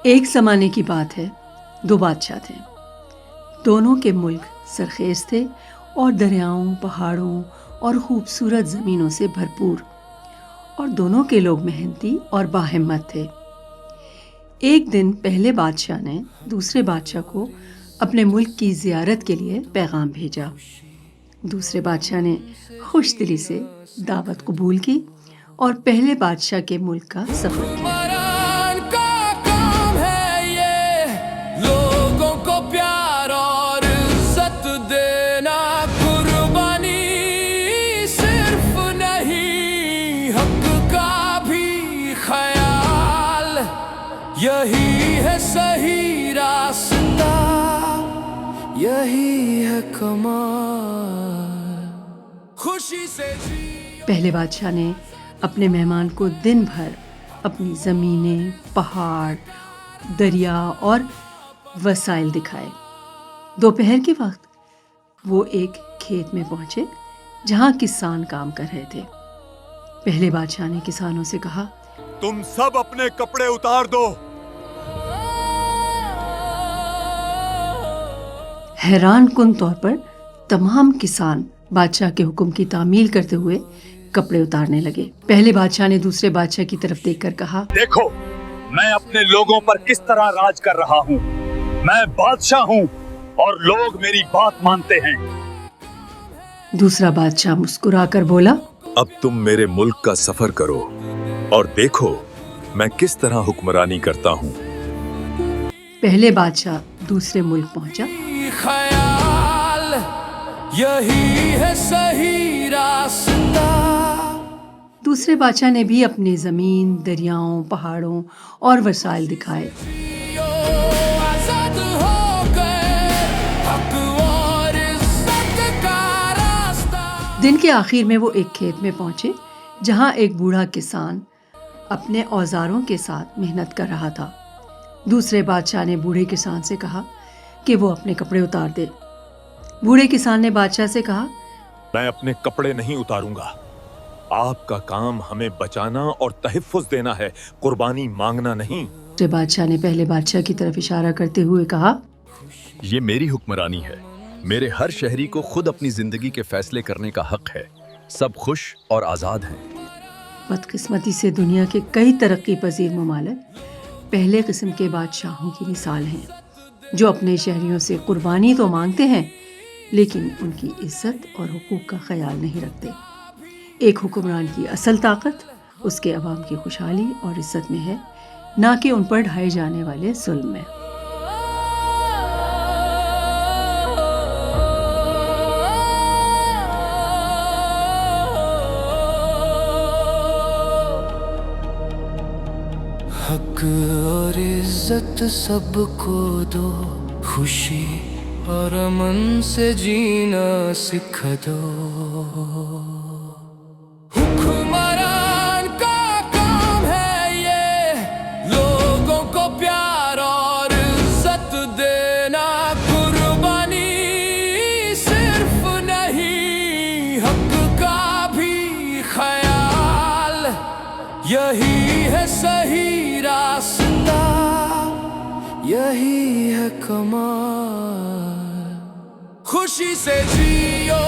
ایک زمانے کی بات ہے، دو بادشاہ تھے۔ دونوں کے ملک سرخیز تھے اور دریاؤں، پہاڑوں اور خوبصورت زمینوں سے بھرپور، اور دونوں کے لوگ محنتی اور باہمت تھے۔ ایک دن پہلے بادشاہ نے دوسرے بادشاہ کو اپنے ملک کی زیارت کے لیے پیغام بھیجا۔ دوسرے بادشاہ نے خوش دلی سے دعوت قبول کی اور پہلے بادشاہ کے ملک کا سفر کیا۔ یہی ہے صحیح راستہ، یہی ہے کمال، خوشی سے جی۔ پہلے بادشاہ نے اپنے مہمان کو دن بھر اپنی زمینیں، پہاڑ، دریا اور وسائل دکھائے۔ دوپہر کے وقت وہ ایک کھیت میں پہنچے جہاں کسان کام کر رہے تھے۔ پہلے بادشاہ نے کسانوں سے کہا، تم سب اپنے کپڑے اتار دو۔ حیران کن طور پر تمام کسان بادشاہ کے حکم کی تعمیل کرتے ہوئے کپڑے اتارنے لگے۔ پہلے بادشاہ نے دوسرے بادشاہ کی طرف دیکھ کر کہا، دیکھو میں اپنے لوگوں پر کس طرح راج کر رہا ہوں۔ میں بادشاہ ہوں اور لوگ میری بات مانتے ہیں۔ دوسرا بادشاہ مسکرا کر بولا، اب تم میرے ملک کا سفر کرو اور دیکھو میں کس طرح حکمرانی کرتا ہوں۔ پہلے بادشاہ دوسرے ملک پہنچا۔ خیال یہی ہے صحیح راستہ۔ دوسرے بادشاہ نے بھی اپنی زمین، دریاؤں، پہاڑوں اور وسائل دکھائے۔ آزاد ہو گئے حق اور عزت کا راستہ۔ دن کے آخر میں وہ ایک کھیت میں پہنچے جہاں ایک بوڑھا کسان اپنے اوزاروں کے ساتھ محنت کر رہا تھا۔ دوسرے بادشاہ نے بوڑھے کسان سے کہا کہ وہ اپنے کپڑے اتار دے۔ بوڑھے کسان نے بادشاہ سے کہا، میں اپنے کپڑے نہیں اتاروں گا۔ آپ کا کام ہمیں بچانا اور تحفظ دینا ہے، قربانی مانگنا نہیں۔ دوسرے بادشاہ نے پہلے بادشاہ کی طرف اشارہ کرتے ہوئے کہا، یہ میری حکمرانی ہے۔ میرے ہر شہری کو خود اپنی زندگی کے فیصلے کرنے کا حق ہے۔ سب خوش اور آزاد ہیں۔ بدقسمتی سے دنیا کے کئی ترقی پذیر ممالک پہلے قسم کے بادشاہوں کی مثال ہیں، جو اپنے شہریوں سے قربانی تو مانگتے ہیں لیکن ان کی عزت اور حقوق کا خیال نہیں رکھتے۔ ایک حکمران کی اصل طاقت اس کے عوام کی خوشحالی اور عزت میں ہے، نہ کہ ان پر ڈھائے جانے والے ظلم میں۔ حق اور عزت سب کو دو، خوشی اور امن سے جینا سکھا دو۔ حکمران کا کام ہے یہ، لوگوں کو پیار اور عزت دینا، قربانی صرف نہیں حق کا بھی خیال، یہی ہے صحیح راستہ، یہی ہے کمال، خوشی سے جیو۔